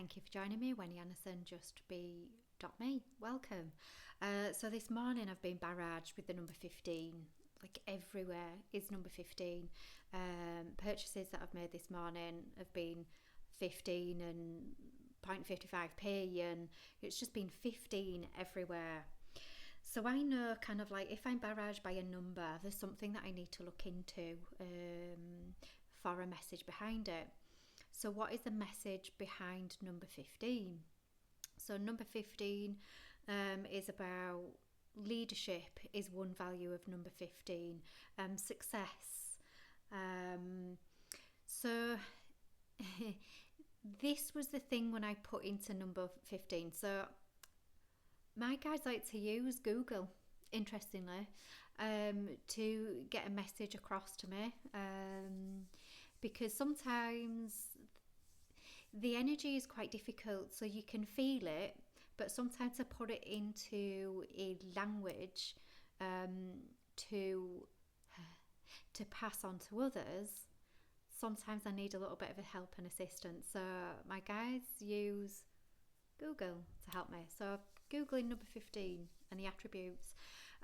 Thank you for joining me, Wendy Anderson, justbe.me. Welcome. So this morning I've been barraged with the number 15. Like everywhere is number 15. Purchases that I've made this morning have been 15 and 0.55p, and it's just been 15 everywhere. So I know kind of like if I'm barraged by a number, there's something that I need to look into for a message behind it. So what is the message behind number 15? So number 15 is about leadership is one value of number 15. Success. So this was the thing when I put into number 15. So my guys like to use Google, interestingly, to get a message across to me. Because sometimes the energy is quite difficult, so you can feel it, but sometimes to put it into a language to pass on to others, sometimes I need a little bit of a help and assistance. So my guys use Google to help me. So Googling number 15 and the attributes,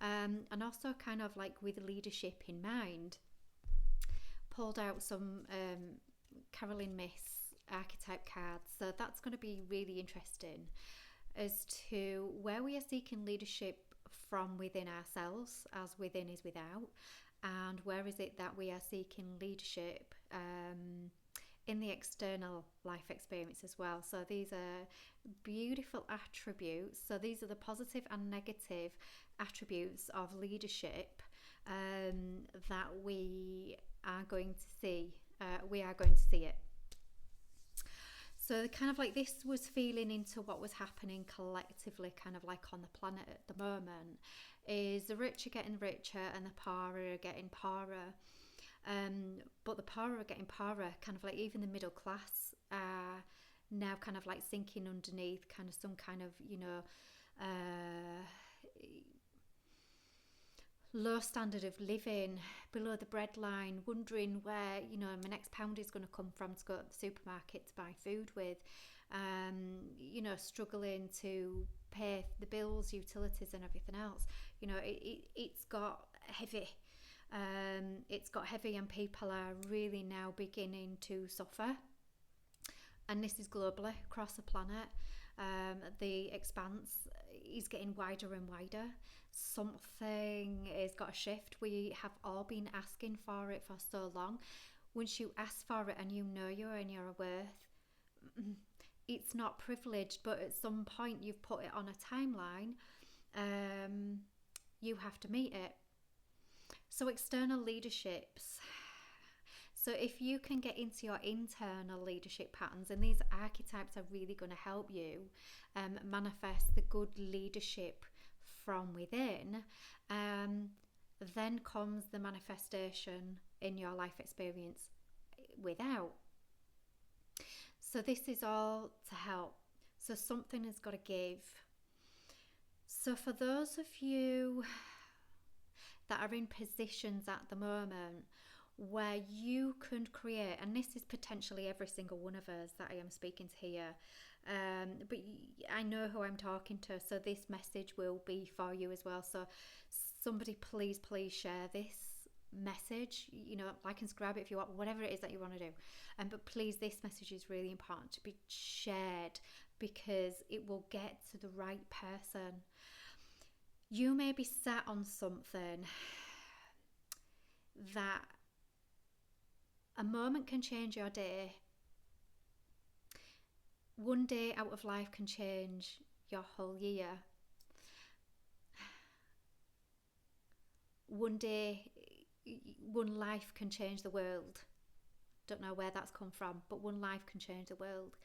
and also kind of like with leadership in mind, pulled out some Caroline Myss archetype cards. So that's going to be really interesting as to where we are seeking leadership from within ourselves, as within is without, and where is it that we are seeking leadership in the external life experience as well. So these are beautiful attributes. So these are the positive and negative attributes of leadership that we are going to see. We are going to see it. So kind of like this was feeling into what was happening collectively, kind of like on the planet at the moment, is the rich are getting richer and the poorer are getting poorer. But the poorer are getting poorer, kind of like even the middle class are now kind of like sinking underneath kind of some kind of, low standard of living, below the breadline, wondering where my next pound is going to come from to go to the supermarket to buy food with, struggling to pay the bills, utilities and everything else. It's got heavy. It's got heavy, and people are really now beginning to suffer, and this is globally across the planet. The expanse is getting wider and wider. Something has got to shift. We have all been asking for it for so long. Once you ask for it and you know you're in your worth, it's not privileged, but at some point you've put it on a timeline. You have to meet it. So external leaderships. So if you can get into your internal leadership patterns, and these archetypes are really going to help you manifest the good leadership from within, then comes the manifestation in your life experience without. So this is all to help. So something has got to give. So for those of you that are in positions at the moment where you can create, and this is potentially every single one of us that I am speaking to here, but I know who I'm talking to, so this message will be for you as well. So somebody please share this message, like and subscribe if you want, whatever it is that you want to do, but please, this message is really important to be shared because it will get to the right person. You may be sat on something that a moment can change your day. One day out of life can change your whole year. One day, one life can change the world. Don't know where that's come from, but one life can change the world.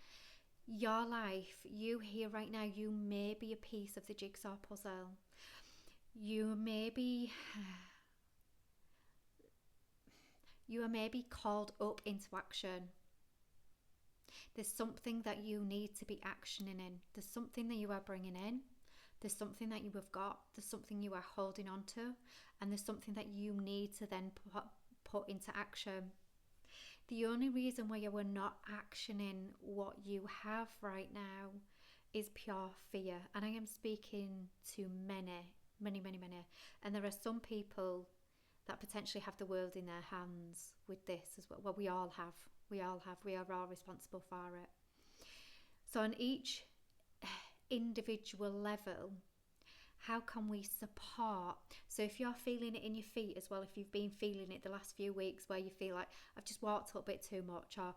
Your life, you here right now, you may be a piece of the jigsaw puzzle. You may be called up into action. There's something that you need to be actioning in. There's something that you are bringing in. There's something that you have got. There's something you are holding on to. And there's something that you need to then put into action. the only reason why you are not actioning what you have right now is pure fear. And I am speaking to many, many, many, many. And there are some people that potentially have the world in their hands with this as well. Well, we all have. We all have. We are all responsible for it. So on each individual level, how can we support? So if you're feeling it in your feet as well, if you've been feeling it the last few weeks where you feel like I've just walked a little bit too much, or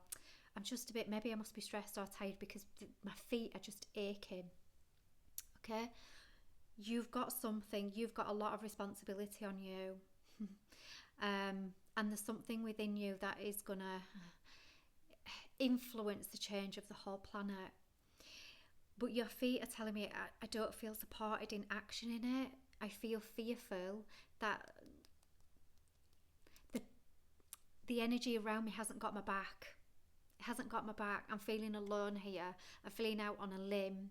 I'm just a bit, maybe I must be stressed or tired because my feet are just aching. Okay? You've got something, you've got a lot of responsibility on you. And there's something within you that is going to influence the change of the whole planet. But your feet are telling me I don't feel supported in action in it. I feel fearful that the energy around me hasn't got my back. It hasn't got my back. I'm feeling alone here. I'm feeling out on a limb.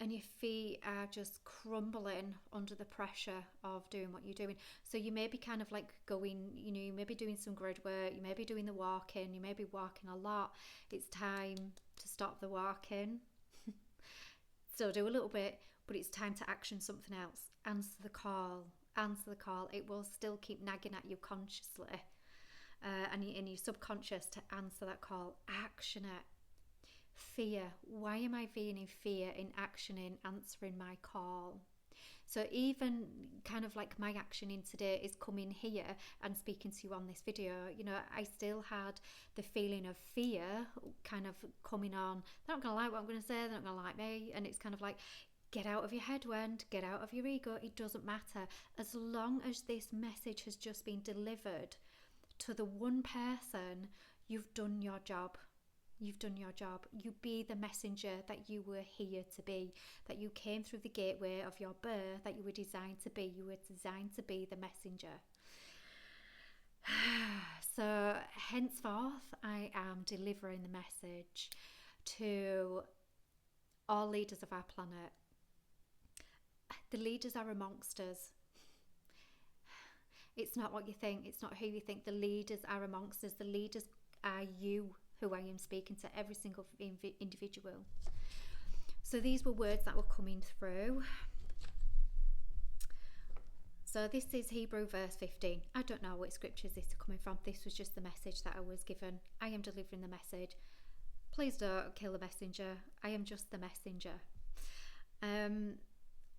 And your feet are just crumbling under the pressure of doing what you're doing. So you may be kind of like going, you may be doing some grid work, you may be doing the walking, you may be walking a lot. It's time to stop the walking. Still do a little bit, but it's time to action something else. Answer the call. Answer the call. It will still keep nagging at you consciously and in your subconscious to answer that call. Action it. Fear. Why am I being in fear in actioning, answering my call? So even kind of like my action in today is coming here and speaking to you on this video. I still had the feeling of fear kind of coming on. They're not going to like what I'm going to say. They're not going to like me. And it's kind of like, get out of your head, Wend. Get out of your ego. It doesn't matter. As long as this message has just been delivered to the one person, you've done your job. You've done your job. You be the messenger that you were here to be, that you came through the gateway of your birth, that you were designed to be. You were designed to be the messenger. So henceforth, I am delivering the message to all leaders of our planet. The leaders are amongst us. It's not what you think. It's not who you think. The leaders are amongst us. The leaders are you, who I am speaking to, every single individual. So these were words that were coming through. So this is Hebrew verse 15. I don't know what scriptures this is coming from. This was just the message that I was given. I am delivering the message. Please don't kill the messenger. I am just the messenger.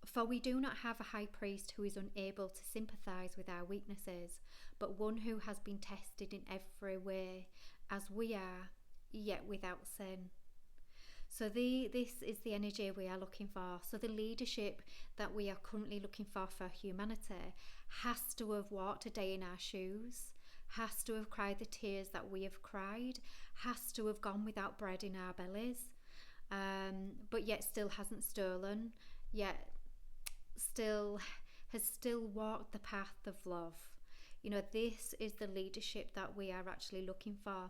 For we do not have a high priest who is unable to sympathize with our weaknesses, but one who has been tested in every way, as we are, yet without sin. So this is the energy we are looking for. So the leadership that we are currently looking for humanity has to have walked a day in our shoes, has to have cried the tears that we have cried, has to have gone without bread in our bellies, but yet still hasn't stolen, yet has still walked the path of love. This is the leadership that we are actually looking for.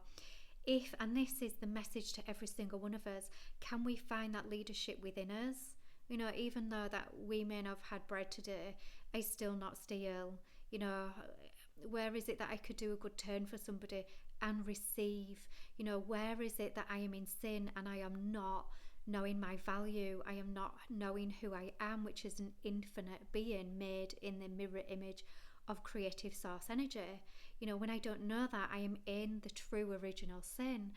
And this is the message to every single one of us, can we find that leadership within us? Even though that we may not have had bread today, I still not steal. Where is it that I could do a good turn for somebody and receive? Where is it that I am in sin and I am not knowing my value? I am not knowing who I am, which is an infinite being made in the mirror image of creative source energy. When I don't know that, I am in the true original sin.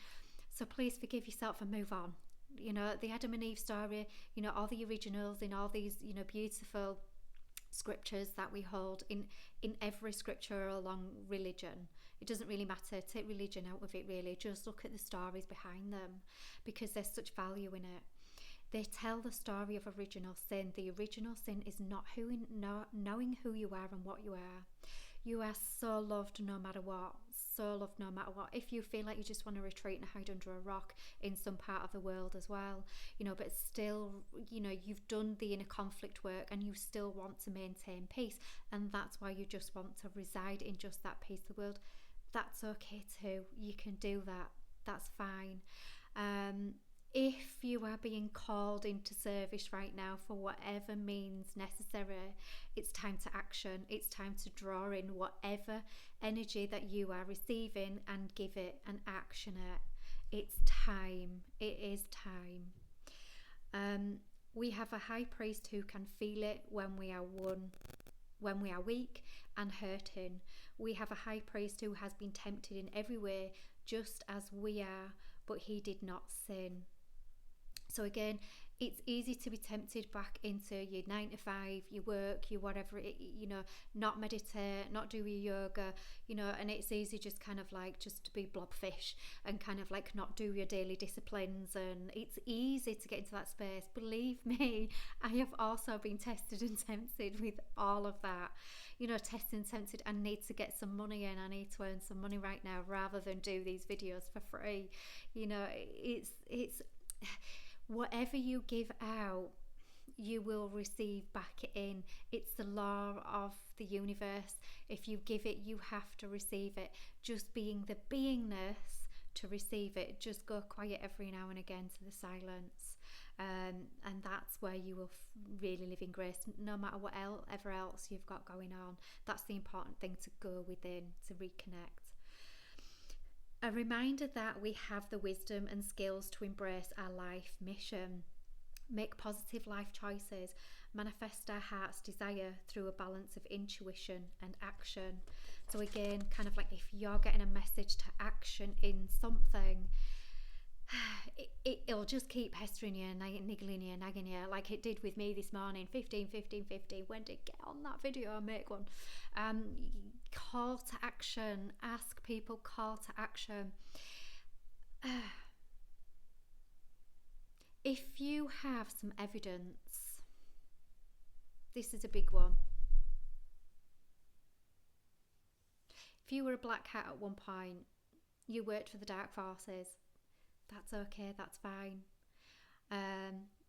So please forgive yourself and move on. The Adam and Eve story, all the originals in all these, beautiful scriptures that we hold in every scripture along religion. It doesn't really matter. Take religion out of it, really. Just look at the stories behind them, because there's such value in it. They tell the story of original sin. The original sin is not knowing who you are and what you are. You are so loved no matter what. So loved no matter what. If you feel like you just want to retreat and hide under a rock in some part of the world as well, but still, you've done the inner conflict work and you still want to maintain peace, and that's why you just want to reside in just that peace of the world. That's okay too. You can do that. That's fine. If you are being called into service right now for whatever means necessary, it's time to action. It's time to draw in whatever energy that you are receiving and give it and action it. It's time. It is time. We have a high priest who can feel it when we are weak and hurting. We have a high priest who has been tempted in every way, just as we are, but he did not sin. So again, it's easy to be tempted back into your 9 to 5, your work, your whatever, not meditate, not do your yoga, and it's easy just kind of like just to be blobfish and kind of like not do your daily disciplines, and it's easy to get into that space. Believe me, I have also been tested and tempted with all of that. Tested and tempted, I need to get some money in, I need to earn some money right now rather than do these videos for free. It's whatever you give out, you will receive back in. It's the law of the universe. If you give it, you have to receive it. Just being the beingness to receive it. Just go quiet every now and again to the silence. And that's where you will really live in grace, no matter whatever else you've got going on. That's the important thing, to go within, to reconnect. A reminder that we have the wisdom and skills to embrace our life mission, make positive life choices, manifest our heart's desire through a balance of intuition and action. So again, kind of like if you're getting a message to action in something, it'll just keep pestering you, niggling you, nagging you, like it did with me this morning. 15, 15, 15. When did get on that video and make one? Call to action. Ask people, call to action. If you have some evidence, this is a big one. If you were a black hat at one point, you worked for the dark forces, that's okay, that's fine.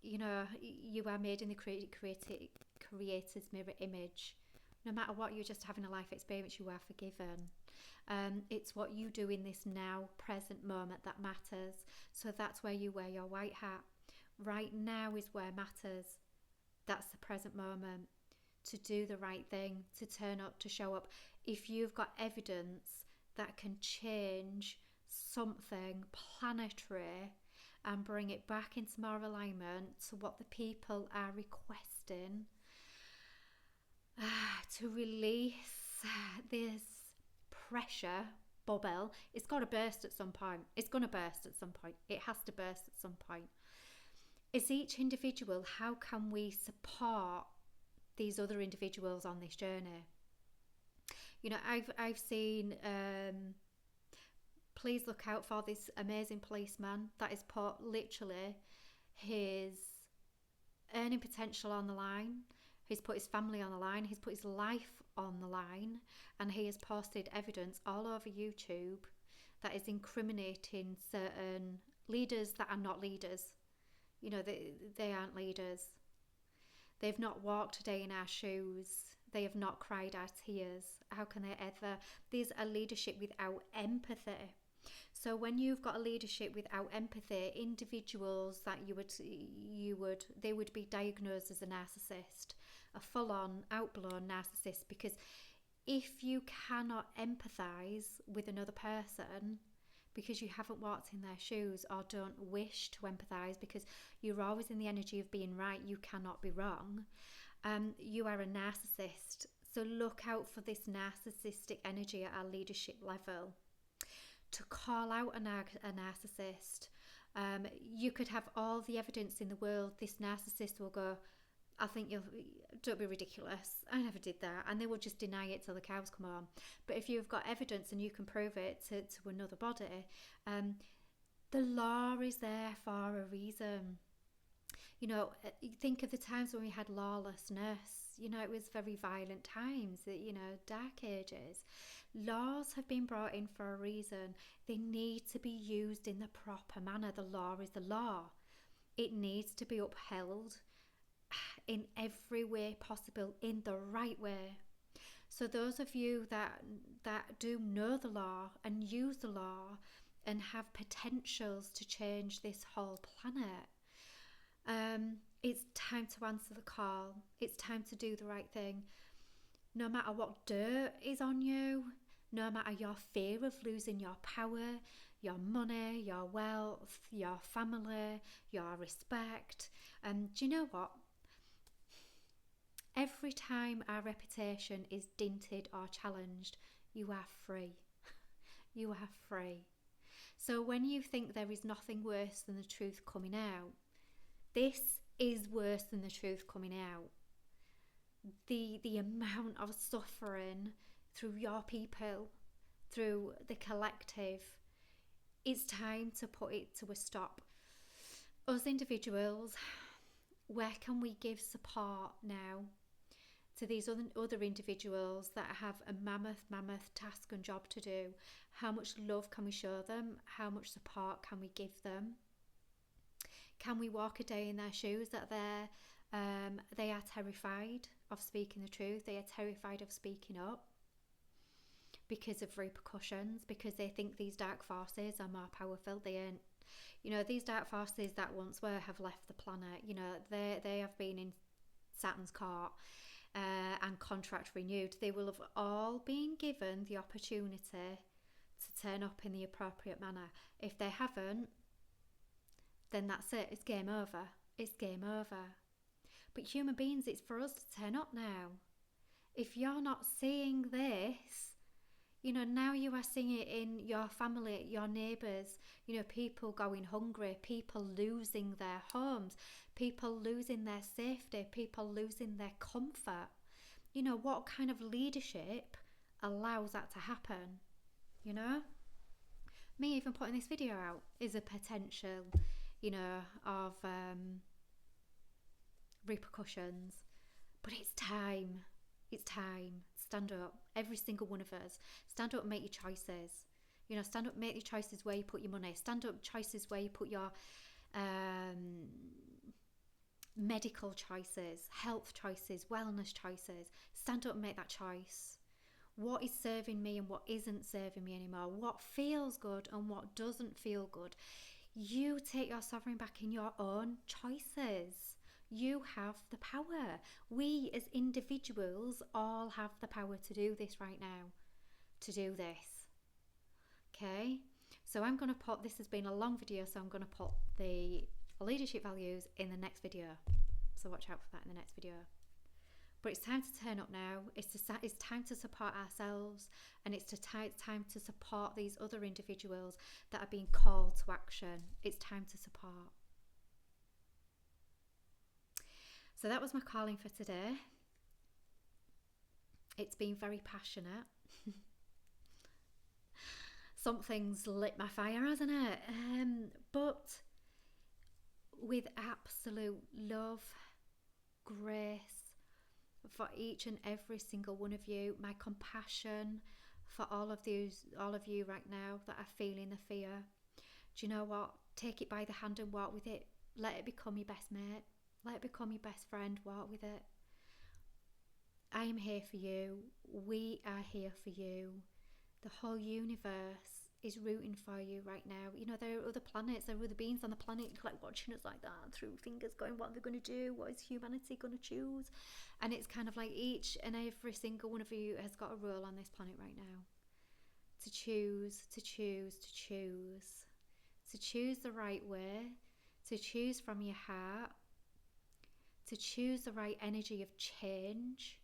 You are made in the creator's mirror image. No matter what, you're just having a life experience, you are forgiven. It's what you do in this now, present moment that matters. So that's where you wear your white hat. Right now is where matters. That's the present moment. To do the right thing, to turn up, to show up. If you've got evidence that can change something planetary and bring it back into more alignment to what the people are requesting, to release this pressure bubble. It's got to burst at some point. It's going to burst at some point. It has to burst at some point. As each individual, how can we support these other individuals on this journey? I've seen please look out for this amazing policeman that has put literally his earning potential on the line. He's put his family on the line. He's put his life on the line, and he has posted evidence all over YouTube that is incriminating certain leaders that are not leaders. They aren't leaders. They've not walked a day in our shoes. They have not cried our tears. How can they ever? These are leadership without empathy. So when you've got a leadership without empathy, individuals that they would be diagnosed as a narcissist, a full-on, outblown narcissist, because if you cannot empathise with another person because you haven't walked in their shoes, or don't wish to empathise because you're always in the energy of being right, you cannot be wrong, you are a narcissist. So look out for this narcissistic energy at our leadership level. To call out a narcissist, you could have all the evidence in the world. This narcissist will go, I think don't be ridiculous, I never did that, and they will just deny it till the cows come home. But if you've got evidence and you can prove it to another body, the law is there for a reason. Think of the times when we had lawlessness. It was very violent times, dark ages. Laws have been brought in for a reason. They need to be used in the proper manner. The law is the law. It needs to be upheld in every way possible, in the right way. So those of you that do know the law and use the law, and have potentials to change this whole planet. It's time to answer the call. It's time to do the right thing. No matter what dirt is on you, no matter your fear of losing your power, your money, your wealth, your family, your respect. Do you know what? Every time our reputation is dented or challenged, you are free. You are free. So when you think there is nothing worse than the truth coming out, this is worse than the truth coming out. The amount of suffering through your people, through the collective, it's time to put it to a stop. Us individuals, where can we give support now to these other individuals that have a mammoth task and job to do? How much love can we show them? How much support can we give them? Can we walk a day in their shoes that they are terrified of speaking the truth? They are terrified of speaking up because of repercussions, because they think these dark forces are more powerful. They ain't. You know, these dark forces that once were have left the planet. You know, they have been in Saturn's court and contract renewed. They will have all been given the opportunity to turn up in the appropriate manner. If they haven't, then that's it. It's game over. It's game over. But human beings, it's for us to turn up now. If you're not seeing this, you know, now you are seeing it in your family, your neighbours, you know, people going hungry, people losing their homes, people losing their safety, people losing their comfort. You know, what kind of leadership allows that to happen? You know? Me even putting this video out is a potential, you know, of repercussions. But it's time. It's time. Stand up. Every single one of us. Stand up and make your choices. You know, stand up, make your choices where you put your money. Stand up, choices where you put your medical choices, health choices, wellness choices. Stand up and make that choice. What is serving me and what isn't serving me anymore? What feels good and what doesn't feel good? You take your sovereign back in your own choices. You have the power. We as individuals all have the power to do this right now. To do this. Okay? So I'm going to put, this has been a long video, so I'm going to put the leadership values in the next video. So watch out for that in the next video. But it's time to turn up now. It's time to support ourselves, and it's time to support these other individuals that are being called to action. It's time to support. So that was my calling for today. It's been very passionate. Something's lit my fire, hasn't it? But with absolute love, grace for each and every single one of you, my compassion for all of you right now that are feeling the fear. Do you know what? Take it by the hand and walk with it. Let it become your best mate. Let it become your best friend. Walk with it. I am here for you. We are here for you. The whole universe is rooting for you right now. You know, there are other planets, there are other beings on the planet like watching us like that through fingers going, what are they going to do? What is humanity going to choose? And it's kind of like each and every single one of you has got a role on this planet right now. To choose, to choose, to choose. To choose the right way. To choose from your heart. To choose the right energy of change.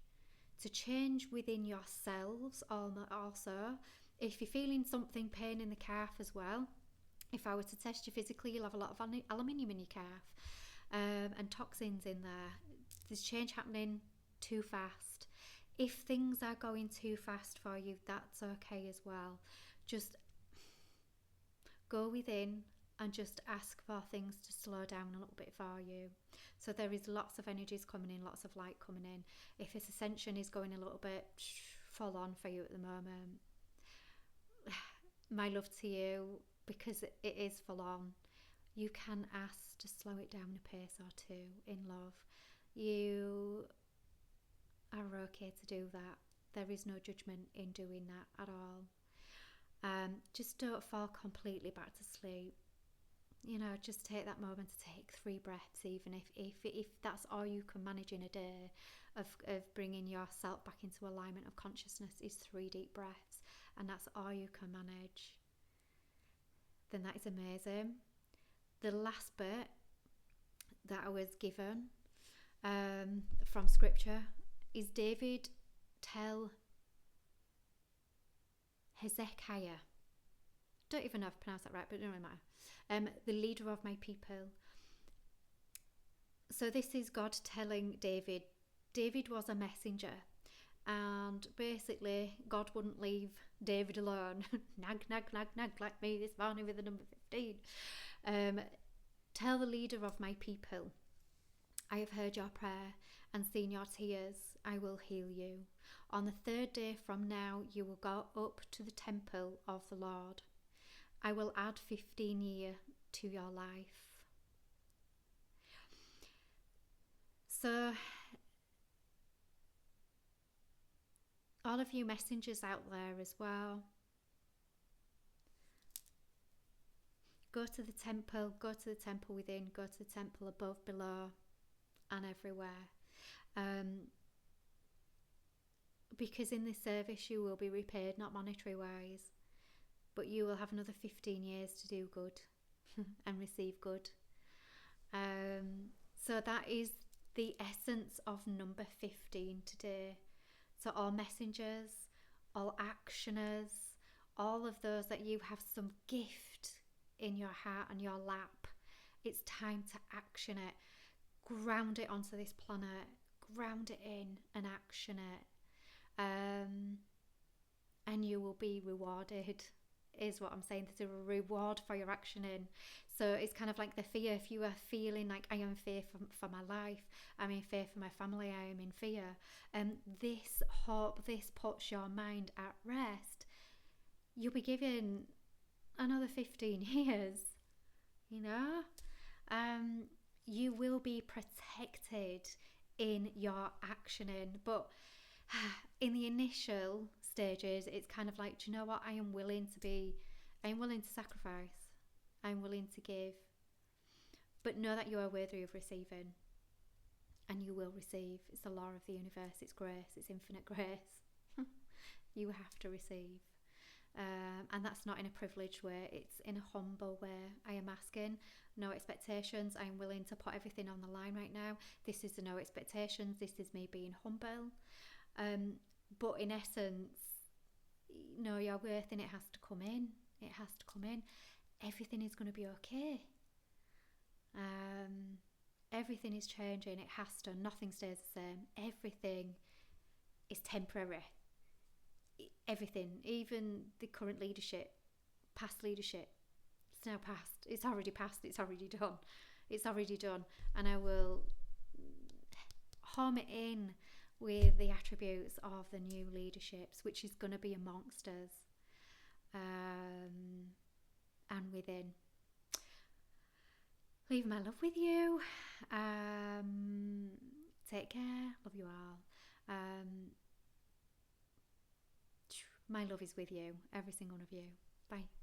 To change within yourselves also. If you're feeling something, pain in the calf as well, if I were to test you physically, you'll have a lot of aluminium in your calf and toxins in there. There's change happening too fast. If things are going too fast for you, that's okay as well. Just go within and just ask for things to slow down a little bit for you. So there is lots of energies coming in, lots of light coming in. If this ascension is going a little bit full on for you at the moment, my love to you, because it is full on, you can ask to slow it down a pace or two in love. You are okay to do that. There is no judgment in doing that at all. Just don't fall completely back to sleep. Just take that moment to take 3 breaths, even if that's all you can manage in a day of bringing yourself back into alignment of consciousness is 3 deep breaths, and that's all you can manage, then that is amazing. The last bit that I was given from scripture is David tell Hezekiah, don't even know if I pronounced that right, but it doesn't really matter, the leader of my people. So this is God telling David. David was a messenger, and basically God wouldn't leave David alone. Nag, nag, nag, nag, like me this morning with the number 15. Tell the leader of my people, I have heard your prayer and seen your tears. I will heal you. On the 3rd day from now, you will go up to the temple of the Lord. I will add 15 years to your life. So, all of you messengers out there as well, go to the temple within, go to the temple above, below, and everywhere. Because in this service you will be repaid, not monetary wise, but you will have another 15 years to do good and receive good. So that is the essence of number 15 today. So all messengers, all actioners, all of those that you have some gift in your heart and your lap, it's time to action it. Ground it onto this planet, ground it in and action it. And you will be rewarded, is what I'm saying. There's a reward for your action in. So it's kind of like the fear. If you are feeling like I am in fear for my life, I'm in fear for my family, I am in fear, this hope, this puts your mind at rest. You'll be given another 15 years, you will be protected in your actioning. But in the initial stages, it's kind of like, do you know what? I am willing to sacrifice. I'm willing to give. But know that you are worthy of receiving. And you will receive. It's the law of the universe. It's grace. It's infinite grace. You have to receive. And that's not in a privileged way. It's in a humble way. I am asking, no expectations. I'm willing to put everything on the line right now. This is the no expectations. This is me being humble. But in essence, your worth in it has to come in. It has to come in. Everything is going to be okay. Everything is changing. It has to. Nothing stays the same. Everything is temporary. Everything, even the current leadership, past leadership, it's now past. It's already past. It's already done. It's already done. And I will home it in with the attributes of the new leaderships, which is going to be amongst us, and within. Leave my love with you. Take care. Love you all. My love is with you, every single one of you. Bye.